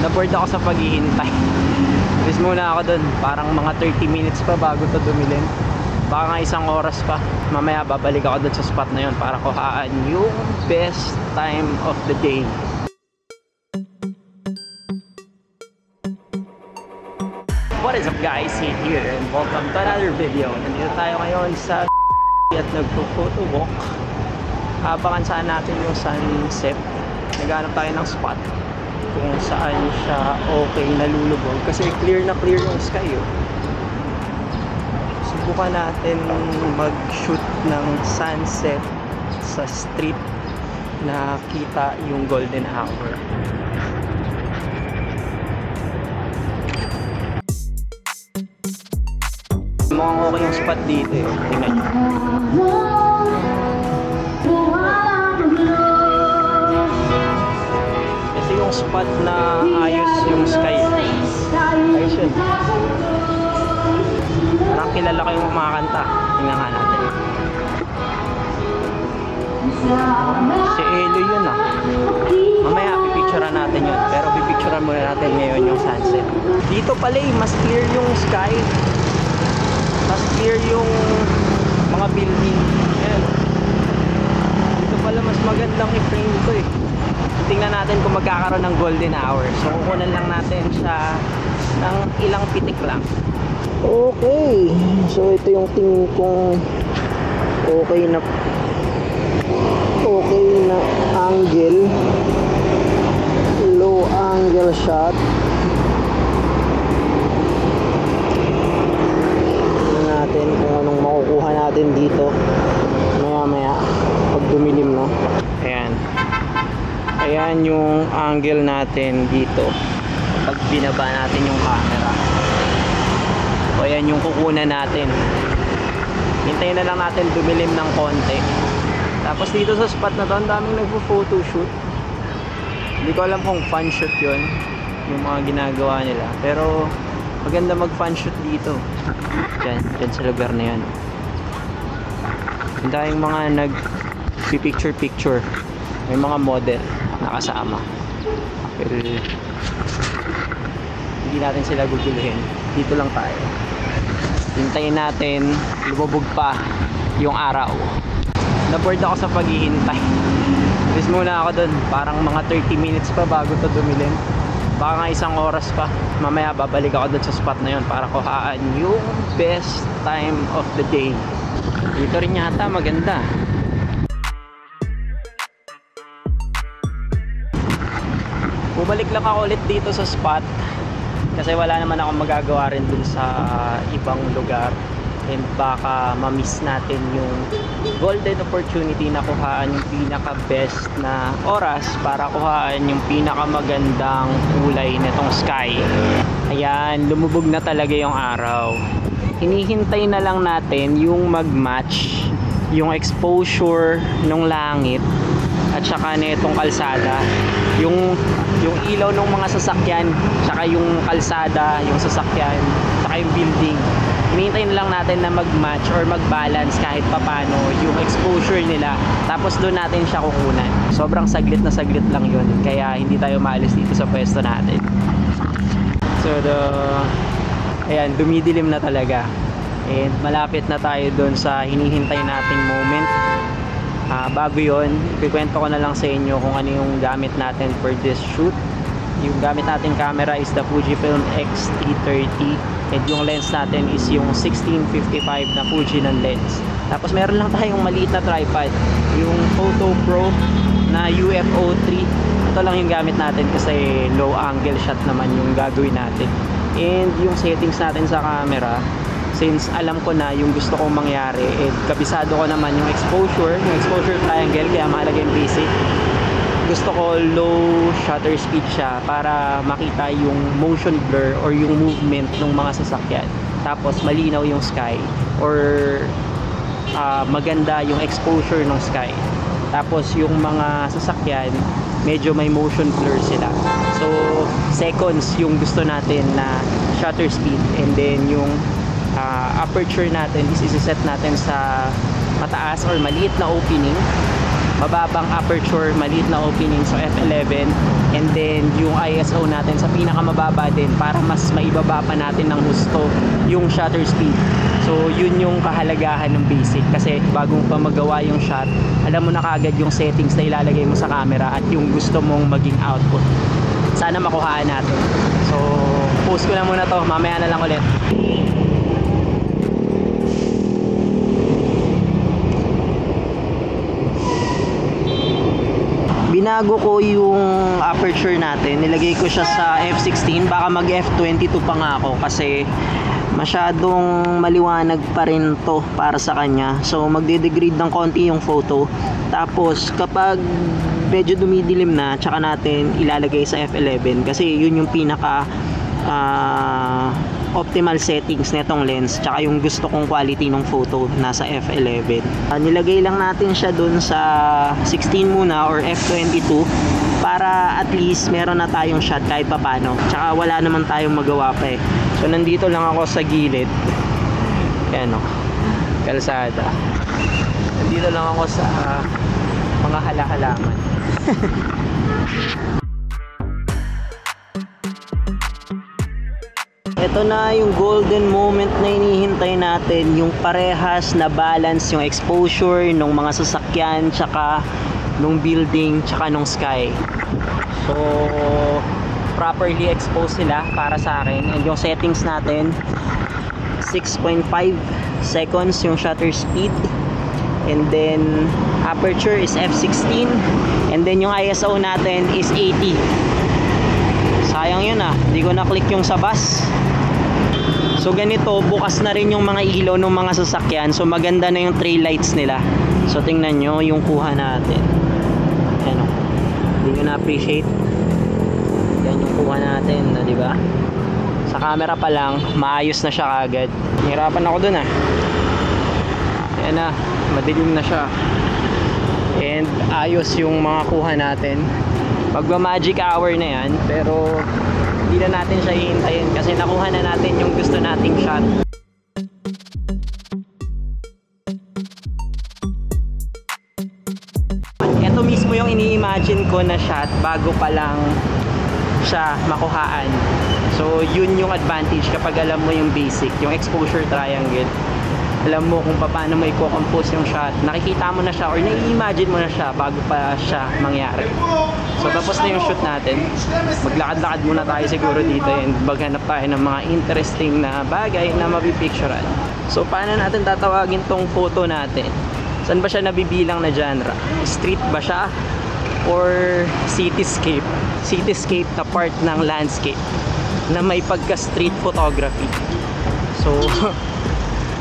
Na-board ako sa paghihintay. Bis muna ako dun. Parang mga 30 minutes pa bago to dumilim. Baka nga isang oras pa. Mamaya babalik ako dun sa spot na yun para kuhaan yung best time of the day. What is up guys, Sid here and welcome to another video. Nandito tayo ngayon sa at nagpo-photo walk. Abangan saan natin yung sunset. Naghanap tayo ng spot kung saan siya okay nalulubog kasi clear na clear yung sky. Subukan natin mag-shoot ng sunset sa street na kita yung golden hour. Mukhang okay yung spot dito eh. Tingnan nyo. Kasi yung spot na ayos yung sky. Ayos yun. Parang kilala ko yung kumakanta. Tingnan nga natin. Si Elo yun ah. Mamaya pipicturean natin yun. Pero pipicturean muna natin ngayon yung sunset. Dito pala eh, mas clear yung sky. Mas clear yung mga building. Ayan. Dito pala mas magandang i-frame ito eh. Tingnan natin kung magkakaroon ng golden hour. So kukunan lang natin siya ng ilang pitik lang. Okay. So ito yung tingin kong okay na angle. Low angle shot. Kung anong makukuha natin dito maya pag dumilim no. Ayan yung angle natin dito pag binaba natin yung camera. So ayan yung kukunan natin. Hintayin na lang natin dumilim ng konti. Tapos dito sa spot na to ang daming nagpo-photoshoot. Hindi ko alam kung fan shoot yun yung mga ginagawa nila, pero maganda mag fan shoot dito. Dyan sa lugar na yan. Ang daming mga nag-picture. May mga model nakasama. Pero hindi natin sila guguluhin. Dito lang tayo. Hintayin natin lumubog pa yung araw. Na-board ako sa paghihintay. Bis muna ako dun. Parang mga 30 minutes pa bago to dumilim. Baka nga isang oras pa. Mamaya babalik ako dun sa spot na yun para kuhaan yung best time of the day. Dito rin yata maganda. Bumalik lang ako ulit dito sa spot kasi wala naman akong magagawa rin dun sa ibang lugar and baka ma-miss natin yung golden opportunity na kuhaan yung pinaka best na oras para kuhaan yung pinaka magandang kulay nitong sky. Ayan, lumubog na talaga yung araw. Hinihintay na lang natin yung mag-match yung exposure ng langit at saka nitong kalsada, yung ilaw ng mga sasakyan, saka yung kalsada, yung sasakyan, saka yung building. Hinihintay na lang natin na mag-match or mag-balance kahit papano yung exposure nila. Tapos doon natin siya kukunan. Sobrang saglit na saglit lang yun. Kaya hindi tayo maalis dito sa pwesto natin. So ayan, dumidilim na talaga. And malapit na tayo doon sa hinihintay nating moment. Bago yun, ikikwento ko na lang sa inyo kung ano yung gamit natin for this shoot. Yung gamit natin camera is the Fujifilm X-T30 and yung lens natin is yung 16-55 na Fuji ng lens. Tapos meron lang tayong maliit na tripod, yung Photo Pro na UFO 3. Ito lang yung gamit natin kasi low angle shot naman yung gagawin natin. And yung settings natin sa camera, since alam ko na yung gusto kong mangyari, kabisado ko naman yung exposure triangle, kaya mahalaga yung basic. Gusto ko low shutter speed siya para makita yung motion blur or yung movement ng mga sasakyan. Tapos malinaw yung sky or maganda yung exposure ng sky. Tapos yung mga sasakyan medyo may motion blur sila. So seconds yung gusto natin na shutter speed, and then yung aperture natin is set natin sa mataas or maliit na opening. mababang aperture, maliit na opening, so f11, and then yung ISO natin sa pinakamababa din para mas maibaba pa natin ng gusto yung shutter speed. So yun yung kahalagahan ng basic, kasi bago pa magawa yung shot, alam mo na kagad yung settings na ilalagay mo sa camera at yung gusto mong maging output. Sana makuhaan natin. So post ko lang muna to, mamaya na lang ulit. Binago ko yung aperture natin, nilagay ko siya sa f16, baka mag f22 pa nga ako kasi masyadong maliwanag pa rin to para sa kanya. So magde-degrade ng konti yung photo, tapos kapag medyo dumidilim na, tsaka natin ilalagay sa f11 kasi yun yung pinaka optimal settings netong lens, tsaka yung gusto kong quality ng photo nasa f11. Nilagay lang natin siya dun sa 16 muna or f22 para at least meron na tayong shot kahit papano, tsaka wala naman tayong magawa pa eh. So nandito lang ako sa gilid, ayan o, kalsada. Nandito lang ako sa mga hala-halaman. Ito na yung golden moment na hinihintay natin, yung parehas na balance yung exposure ng mga sasakyan, tsaka nung building, tsaka nung sky. So properly exposed sila para sa akin, and yung settings natin 6.5 seconds yung shutter speed, and then aperture is f16, and then yung ISO natin is 80. Sayang yun ah, hindi ko na-click yung sa bus. So ganito, bukas na rin yung mga ilaw ng mga sasakyan, so maganda na yung trail lights nila. So tingnan nyo yung kuha natin, ayan o, hindi nyo na-appreciate. Yan yung kuha natin, di ba? Sa camera pa lang, maayos na siya kagad. Nahirapan ako dun ah. Ayan na, madilim na siya. And ayos yung mga kuha natin. Magma-magic hour na yan, pero hindi na natin siya hihintayin kasi nakuha na natin yung gusto nating shot. Ito mismo yung ini-imagine ko na shot bago pa lang siya makuhaan. So yun yung advantage kapag alam mo yung basic, yung exposure triangle. Alam mo kung paano mo i-compose yung shot, nakikita mo na siya or nai-imagine mo na siya bago pa siya mangyari. So tapos na yung shoot natin, maglakad-lakad muna tayo siguro dito and maghanap tayo ng mga interesting na bagay na mapipicturean. So paano natin tatawagin tong photo natin? Saan ba siya nabibilang na genre? Street ba siya? Or cityscape? Cityscape na part ng landscape na may pagka-street photography. So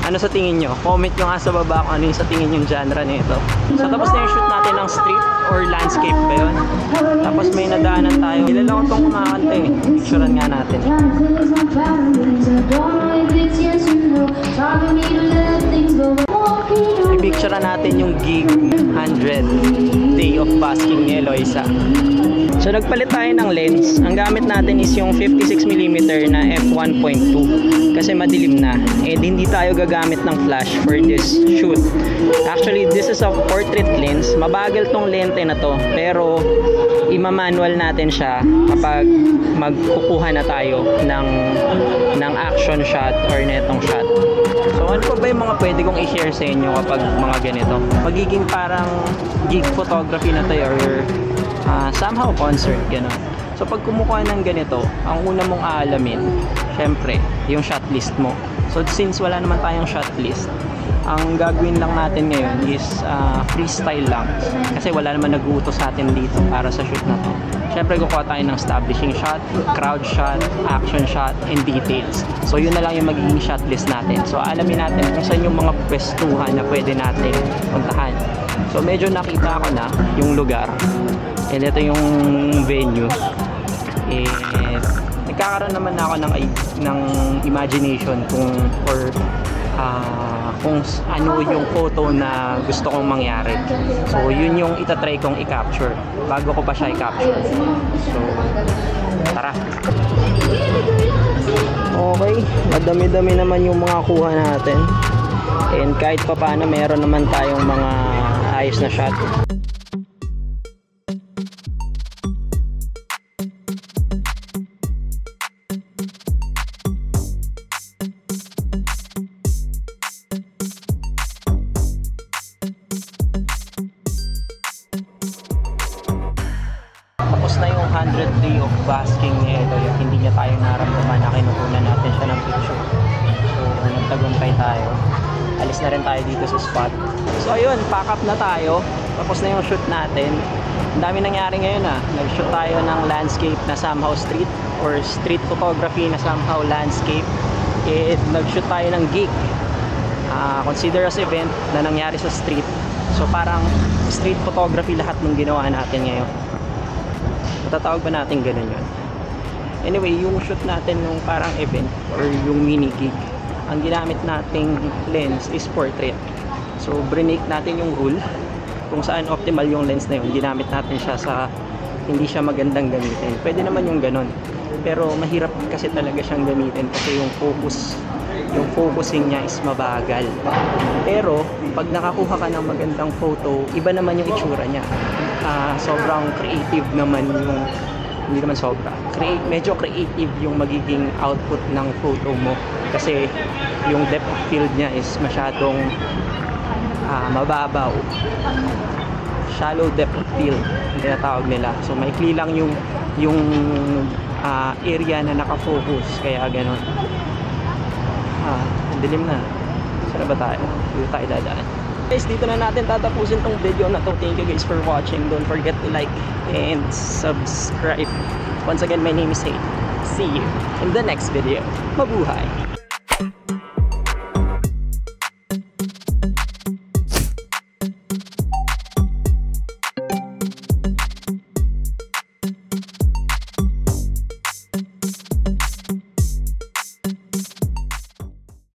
ano sa tingin nyo? Comment nyo nga sa baba kung ano yung sa tingin yung genre nito. So tapos na yung shoot natin ng street or landscape ba yun? Tapos may nadaanan tayo. Ilan lang itong kumakanta eh. Picturean nga natin. I-picturean natin yung gig 100 Day of Basking ni Eloisa. So nagpalit tayo ng lens. Ang gamit natin is yung 56mm na f1.2 kasi madilim na, and hindi tayo gagamit ng flash for this shoot. Actually this is a portrait lens. Mabagal tong lente na to, pero ima-manual natin siya kapag magkukuha na tayo ng action shot or netong shot. So ano pa ba yung mga pwede kong i-share sa inyo kapag mga ganito? Magiging parang gig photography na tayo or somehow concert, gano'n. So pag kumukuha ng ganito, ang una mong aalamin, syempre, yung shot list mo. So since wala naman tayong shot list, ang gagawin lang natin ngayon is freestyle lang. Kasi wala naman nag-uutos sa atin dito para sa shoot na to. Syempre kukuha tayo ng establishing shot, crowd shot, action shot, and details. So yun na lang yung magiging shot list natin. So alamin natin kung saan yung mga pwestuhan na pwede natin puntahan. So medyo nakita ko na yung lugar. And ito yung venue. And nagkakaroon naman ako ng imagination kung ano yung photo na gusto kong mangyari. So yun yung itatry kong i-capture bago ko pa siya i-capture. So tara. Okay, madami-dami naman yung mga kuha natin. And kahit pa paano meron naman tayong mga ayos na shot. tasking ni Edoy at hindi niya tayo naramdaman na kinukunan natin siya ng picture. So nagtagumpay tayo. Alis na rin tayo dito sa spot. So ayun, pack up na tayo. Tapos na yung shoot natin. Ang dami nangyari ngayon Nag-shoot tayo ng landscape na somehow street or street photography na somehow landscape. Nag-shoot tayo ng gig. Consider as event na nangyari sa street. So parang street photography lahat ng ginawa natin ngayon. Matatawag ba natin ganun yun? Anyway, yung shoot natin nung parang event or yung mini gig, ang ginamit nating lens is portrait. So brinake natin yung rule kung saan optimal yung lens na yun. Ginamit natin siya sa hindi siya magandang gamitin. Pwede naman yung ganun. Pero mahirap kasi talaga siyang gamitin kasi yung focusing niya is mabagal. Pero pag nakakuha ka ng magandang photo, iba naman yung itsura niya. Sobrang creative naman yung, hindi naman sobra, medyo creative yung magiging output ng photo mo kasi yung depth of field niya is masyadong mababaw, shallow depth of field yung tinatawag nila. So maikli lang yung area na nakafocus, kaya ganon. Dilim na. Saan ba tayo? Dito tayo dadaan. Guys, dito na natin tatapusin tong video na to. Thank you guys for watching. Don't forget to like and subscribe. Once again, my name is Hayden. See you in the next video. Mabuhay!